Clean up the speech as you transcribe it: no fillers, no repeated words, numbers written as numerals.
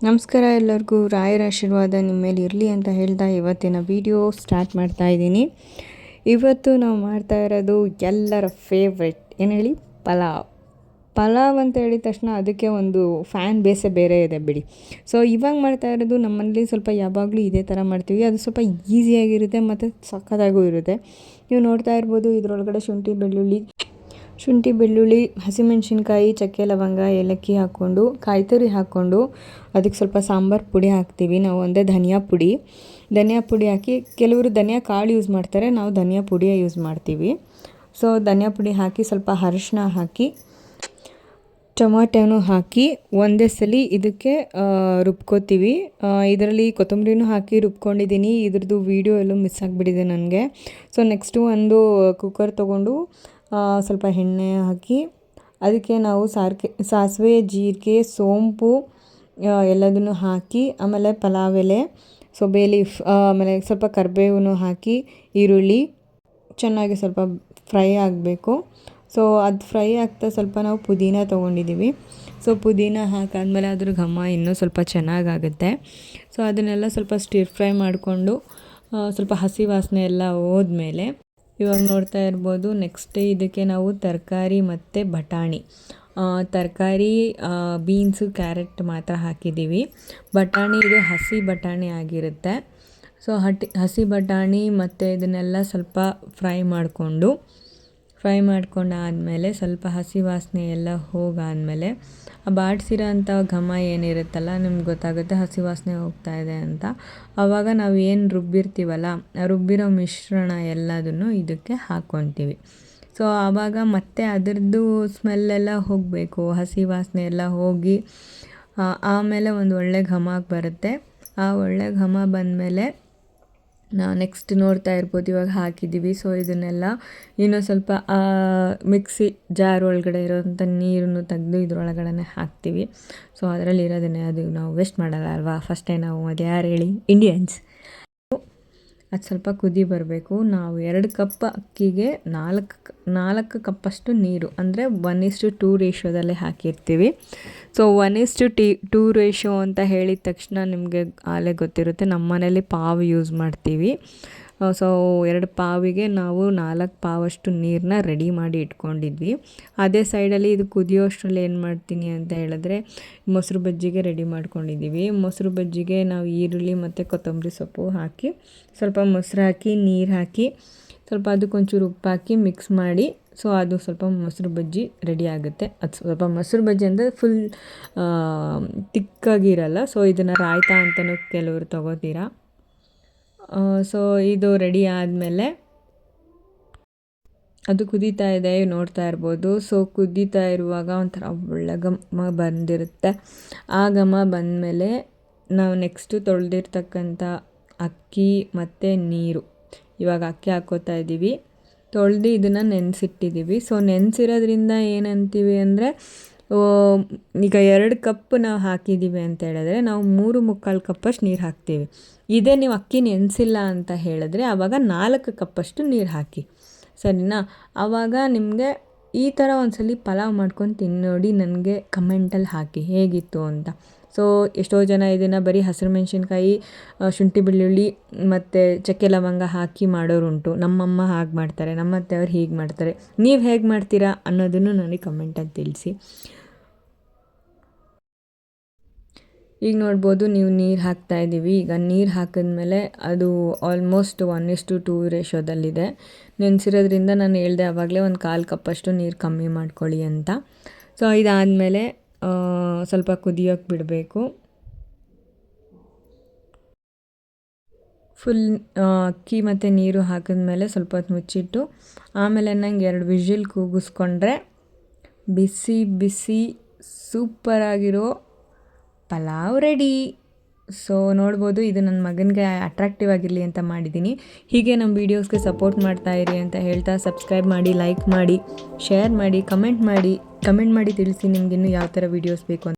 ನಮಸ್ಕಾರ ಎಲ್ಲರಿಗೂ. ರಾಯರ ಆಶೀರ್ವಾದ ನಿಮ್ಮ ಮೇಲೆ ಇರಲಿ ಅಂತ ಹೇಳ್ತಾ ಇವತ್ತಿನ ವಿಡಿಯೋ ಸ್ಟಾರ್ಟ್ ಮಾಡ್ತಾ ಇದ್ದೀನಿ. ಇವತ್ತು ನಾವು ಮಾಡ್ತಾ ಇರೋದು ಎಲ್ಲರ ಫೇವ್ರೆಟ್ ಏನು ಹೇಳಿ, ಪಲಾವ್ ಅಂತ ಹೇಳಿದ ತಕ್ಷಣ ಅದಕ್ಕೆ ಒಂದು ಫ್ಯಾನ್ ಬೇಸೇ ಬೇರೆ ಇದೆ ಬಿಡಿ. ಸೊ ಇವಾಗ ಮಾಡ್ತಾ ಇರೋದು ನಮ್ಮಲ್ಲಿ ಸ್ವಲ್ಪ ಯಾವಾಗಲೂ ಇದೇ ಥರ ಮಾಡ್ತೀವಿ. ಅದು ಸ್ವಲ್ಪ ಈಸಿಯಾಗಿರುತ್ತೆ ಮತ್ತು ಸಕ್ಕತ್ತಾಗೂ ಇರುತ್ತೆ. ನೀವು ನೋಡ್ತಾ ಇರ್ಬೋದು, ಇದರೊಳಗಡೆ ಶುಂಠಿ ಬೆಳ್ಳುಳ್ಳಿ ಹಸಿಮೆಣ್ಸಿನ್ಕಾಯಿ, ಚಕ್ಕೆ ಲವಂಗ, ಏಲಕ್ಕಿ ಹಾಕ್ಕೊಂಡು, ಕಾಯಿ ತುರಿ ಹಾಕ್ಕೊಂಡು ಅದಕ್ಕೆ ಸ್ವಲ್ಪ ಸಾಂಬಾರು ಪುಡಿ ಹಾಕ್ತೀವಿ. ನಾವು ಒಂದೇ ಧನಿಯಾ ಪುಡಿ ಹಾಕಿ, ಕೆಲವರು ಧನಿಯಾ ಕಾಳು ಯೂಸ್ ಮಾಡ್ತಾರೆ, ನಾವು ಧನಿಯಾ ಪುಡಿಯೇ ಯೂಸ್ ಮಾಡ್ತೀವಿ. ಸೊ ಧನಿಯಾ ಪುಡಿ ಹಾಕಿ, ಸ್ವಲ್ಪ ಅರಿಶಿನ ಹಾಕಿ, ಟೊಮಾಟೋನು ಹಾಕಿ ಒಂದೇ ಸಲ ಇದಕ್ಕೆ ರುಬ್ಕೋತೀವಿ. ಇದರಲ್ಲಿ ಕೊತ್ತಂಬರಿನೂ ಹಾಕಿ ರುಬ್ಕೊಂಡಿದ್ದೀನಿ. ಇದ್ರದ್ದು ವೀಡಿಯೋ ಎಲ್ಲೂ ಮಿಸ್ ಆಗಿಬಿಟ್ಟಿದೆ ನನಗೆ. ಸೊ ನೆಕ್ಸ್ಟು ಒಂದು ಕುಕ್ಕರ್ ತೊಗೊಂಡು ಸ್ವಲ್ಪ ಎಣ್ಣೆ ಹಾಕಿ ಅದಕ್ಕೆ ನಾವು ಸಾಸಿವೆ, ಜೀರಿಗೆ, ಸೋಂಪು ಎಲ್ಲದನ್ನು ಹಾಕಿ, ಆಮೇಲೆ ಪಲಾವ್ ಎಲೆ, ಸೊ ಬೇ ಲೀಫ್, ಆಮೇಲೆ ಸ್ವಲ್ಪ ಕರಿಬೇವನ್ನು ಹಾಕಿ, ಈರುಳ್ಳಿ ಚೆನ್ನಾಗಿ ಸ್ವಲ್ಪ ಫ್ರೈ ಆಗಬೇಕು. ಸೊ ಅದು ಫ್ರೈ ಆಗ್ತಾ ಸ್ವಲ್ಪ ನಾವು ಪುದೀನ ತೊಗೊಂಡಿದ್ದೀವಿ. ಸೊ ಪುದೀನ ಹಾಕಾದ್ಮೇಲೆ ಅದ್ರ ಘಮ ಇನ್ನೂ ಸ್ವಲ್ಪ ಚೆನ್ನಾಗಾಗುತ್ತೆ. ಸೊ ಅದನ್ನೆಲ್ಲ ಸ್ವಲ್ಪ ಸ್ಟಿರ್ ಫ್ರೈ ಮಾಡಿಕೊಂಡು ಸ್ವಲ್ಪ ಹಸಿ ವಾಸನೆ ಎಲ್ಲ ಹೋದ್ಮೇಲೆ ಇವಾಗ ನೋಡ್ತಾ ಇರ್ಬೋದು, ನೆಕ್ಸ್ಟ್ ಇದಕ್ಕೆ ನಾವು ತರಕಾರಿ ಮತ್ತು ಬಟಾಣಿ, ತರಕಾರಿ ಬೀನ್ಸು, ಕ್ಯಾರೆಟ್ ಮಾತ್ರ ಹಾಕಿದ್ದೀವಿ. ಬಟಾಣಿ ಇದು ಹಸಿ ಬಟಾಣಿ ಆಗಿರುತ್ತೆ. ಸೊ ಹಸಿ ಬಟಾಣಿ ಮತ್ತು ಇದನ್ನೆಲ್ಲ ಸ್ವಲ್ಪ ಫ್ರೈ ಮಾಡ್ಕೊಂಡಾದಮೇಲೆ ಸ್ವಲ್ಪ ಹಸಿ ವಾಸನೆ ಎಲ್ಲ ಹೋಗಾದಮೇಲೆ ಬಾಡಿಸಿರೋ ಅಂಥ ಘಮ ಏನಿರುತ್ತಲ್ಲ, ನಿಮ್ಗೆ ಗೊತ್ತಾಗುತ್ತೆ ಹಸಿ ವಾಸನೆ ಹೋಗ್ತಾ ಇದೆ ಅಂತ. ಆವಾಗ ನಾವು ಏನು ರುಬ್ಬಿರ್ತೀವಲ್ಲ, ರುಬ್ಬಿರೋ ಮಿಶ್ರಣ ಎಲ್ಲದನ್ನು ಇದಕ್ಕೆ ಹಾಕ್ಕೊತೀವಿ. ಸೊ ಆವಾಗ ಮತ್ತೆ ಅದರದ್ದು ಸ್ಮೆಲ್ಲೆಲ್ಲ ಹೋಗಬೇಕು, ಹಸಿ ವಾಸನೆ ಎಲ್ಲ ಹೋಗಿ ಆಮೇಲೆ ಒಂದು ಒಳ್ಳೆ ಘಮ ಬರುತ್ತೆ. ಆ ಒಳ್ಳೆ ಘಮ ಬಂದಮೇಲೆ ನೆಕ್ಸ್ಟ್ ನೋಡ್ತಾ ಇರ್ಬೋದು, ಇವಾಗ ಹಾಕಿದ್ದೀವಿ. ಸೊ ಇದನ್ನೆಲ್ಲ ಇನ್ನೂ ಸ್ವಲ್ಪ ಮಿಕ್ಸಿ ಜಾರ್ ಒಳಗಡೆ ಇರೋವಂಥ ನೀರನ್ನು ತೆಗೆದು ಇದರೊಳಗಡೆ ಹಾಕ್ತೀವಿ. ಸೊ ಅದರಲ್ಲಿ ಇರೋದನ್ನೇ, ಅದು ನಾವು ವೇಸ್ಟ್ ಮಾಡಲ್ಲ ಅಲ್ವಾ, ಫಸ್ಟೇ ನಾವು ಅದು ಯಾರು ಹೇಳಿ, ಇಂಡಿಯನ್ಸ್. ಅದು ಸ್ವಲ್ಪ ಕುದಿ ಬರಬೇಕು. ನಾವು 2 ಕಪ್ ಅಕ್ಕಿಗೆ 4 ಕಪ್ಪಷ್ಟು ನೀರು, ಅಂದರೆ 1:2 ರೇಷಿಯೋದಲ್ಲೇ ಹಾಕಿರ್ತೀವಿ. ಸೊ 1:2 ರೇಷಿಯೋ ಅಂತ ಹೇಳಿದ ತಕ್ಷಣ ನಿಮಗೆ ಆಲೇ ಗೊತ್ತಿರುತ್ತೆ, ನಮ್ಮ ಮನೇಲಿ ಪಾವು ಯೂಸ್ ಮಾಡ್ತೀವಿ. ಸೊ 2 ಪಾವಿಗೆ ನಾವು 4 ಪಾವಷ್ಟು ನೀರನ್ನ ರೆಡಿ ಮಾಡಿ ಇಟ್ಕೊಂಡಿದ್ವಿ. ಅದೇ ಸೈಡಲ್ಲಿ ಇದು ಕುದಿಯೋಷ್ಟರಲ್ಲಿ ಏನು ಮಾಡ್ತೀನಿ ಅಂತ ಹೇಳಿದ್ರೆ, ಮೊಸರು ಬಜ್ಜಿಗೆ ರೆಡಿ ಮಾಡ್ಕೊಂಡಿದ್ದೀವಿ. ಮೊಸರು ಬಜ್ಜಿಗೆ ನಾವು ಈರುಳ್ಳಿ ಮತ್ತು ಕೊತ್ತಂಬರಿ ಸೊಪ್ಪು ಹಾಕಿ, ಸ್ವಲ್ಪ ಮೊಸರು ಹಾಕಿ, ನೀರು ಹಾಕಿ, ಸ್ವಲ್ಪ ಅದಕ್ಕೊಂಚೂರು ಉಪ್ಪು ಹಾಕಿ ಮಿಕ್ಸ್ ಮಾಡಿ, ಸೊ ಅದು ಸ್ವಲ್ಪ ಮೊಸರು ಬಜ್ಜಿ ರೆಡಿ ಆಗುತ್ತೆ. ಅದು ಸ್ವಲ್ಪ ಮೊಸರು ಬಜ್ಜಿ ಅಂದರೆ ಫುಲ್ ತಿಕ್ಕಾಗಿರಲ್ಲ. ಸೊ ಇದನ್ನು ರಾಯ್ತ ಅಂತಲೂ ಕೆಲವರು ತೊಗೋತೀರಾ. ಸೊ ಇದು ರೆಡಿ ಆದಮೇಲೆ ಅದು ಕುದೀತಾ ಇದೆ, ನೋಡ್ತಾ ಇರ್ಬೋದು. ಸೊ ಕುದೀತಾ ಇರುವಾಗ ಒಂಥರ ಒಳ್ಳೆ ಘಮ ಬಂದಿರುತ್ತೆ. ಆ ಘಮ ಬಂದಮೇಲೆ ನಾವು ನೆಕ್ಸ್ಟು ತೊಳೆದಿರ್ತಕ್ಕಂಥ ಅಕ್ಕಿ ಮತ್ತು ನೀರು, ಇವಾಗ ಅಕ್ಕಿ ಹಾಕ್ಕೋತಾ ಇದ್ದೀವಿ. ತೊಳೆದು ಇದನ್ನು ನೆನೆಸಿಟ್ಟಿದ್ದೀವಿ. ಸೊ ನೆನೆಸಿರೋದ್ರಿಂದ ಏನಂತೀವಿ ಅಂದರೆ, ಈಗ 2 ಕಪ್ ನಾವು ಹಾಕಿದ್ದೀವಿ ಅಂತ ಹೇಳಿದ್ರೆ ನಾವು 3/4 ಕಪ್ಪಷ್ಟು ನೀರು ಹಾಕ್ತೀವಿ. ಇದೇ ನೀವು ಅಕ್ಕಿ ನೆನೆಸಿಲ್ಲ ಅಂತ ಹೇಳಿದ್ರೆ ಆವಾಗ 4 ಕಪ್ಪಷ್ಟು ನೀರು ಹಾಕಿ, ಸರಿನಾ? ಆವಾಗ ನಿಮಗೆ ಈ ಥರ ಒಂದ್ಸಲ ಪಲಾವ್ ಮಾಡ್ಕೊಂಡು ತಿಂದು ನೋಡಿ, ನನಗೆ ಕಮೆಂಟಲ್ಲಿ ಹಾಕಿ ಹೇಗಿತ್ತು ಅಂತ. ಸೊ ಎಷ್ಟೋ ಜನ ಇದನ್ನು ಬರೀ ಹಸಿರು ಮೆಣಸಿನ್ಕಾಯಿ, ಶುಂಠಿ ಬೆಳ್ಳುಳ್ಳಿ ಮತ್ತು ಚಕ್ಕೆ ಲವಂಗ ಹಾಕಿ ಮಾಡೋರುಂಟು. ನಮ್ಮಮ್ಮ ಹಾಗೆ ಮಾಡ್ತಾರೆ, ನಮ್ಮ ಅತ್ತೆಯವ್ರು ಹೀಗೆ ಮಾಡ್ತಾರೆ. ನೀವು ಹೇಗೆ ಮಾಡ್ತೀರಾ ಅನ್ನೋದನ್ನು ನನಗೆ ಕಮೆಂಟಲ್ಲಿ ತಿಳಿಸಿ. ಈಗ ನೋಡ್ಬೋದು, ನೀವು ನೀರು ಹಾಕ್ತಾಯಿದ್ದೀವಿ. ಈಗ ನೀರು ಹಾಕಿದ್ಮೇಲೆ ಅದು ಆಲ್ಮೋಸ್ಟ್ 1:2 ರೇಷಿಯೋದಲ್ಲಿದೆ. ನೆನೆಸಿರೋದ್ರಿಂದ ನಾನು ಹೇಳಿದೆ ಆವಾಗಲೇ 1/4 ಕಪ್ಪಷ್ಟು ನೀರು ಕಮ್ಮಿ ಮಾಡ್ಕೊಳ್ಳಿ ಅಂತ. ಸೊ ಇದಾದಮೇಲೆ ಸ್ವಲ್ಪ ಕುದಿಯೋಕ್ಕೆ ಬಿಡಬೇಕು. ಫುಲ್ ಅಕ್ಕಿ ಮತ್ತು ನೀರು ಹಾಕಿದ್ಮೇಲೆ ಸ್ವಲ್ಪ ಹೊತ್ತು ಮುಚ್ಚಿಟ್ಟು ಆಮೇಲೆ ನಂಗೆ 2 ವಿಷಿಲ್ ಕೂಗಿಸ್ಕೊಂಡ್ರೆ ಬಿಸಿ ಬಿಸಿ ಸೂಪರಾಗಿರೋ ಪಲಾವ್ ರೆಡಿ. ಸೊ ನೋಡ್ಬೋದು, ಇದು ನನ್ನ ಮಗನಿಗೆ ಅಟ್ರಾಕ್ಟಿವ್ ಆಗಿರಲಿ ಅಂತ ಮಾಡಿದ್ದೀನಿ. ಹೀಗೆ ನಮ್ಮ ವೀಡಿಯೋಸ್ಗೆ ಸಪೋರ್ಟ್ ಮಾಡ್ತಾಯಿರಿ ಅಂತ ಹೇಳ್ತಾ, ಸಬ್ಸ್ಕ್ರೈಬ್ ಮಾಡಿ, ಲೈಕ್ ಮಾಡಿ, ಶೇರ್ ಮಾಡಿ, ಕಮೆಂಟ್ ಮಾಡಿ ತಿಳಿಸಿ ನಿಮಗಿನ್ನೂ ಯಾವ ಥರ ವೀಡಿಯೋಸ್ ಬೇಕು ಅಂತ.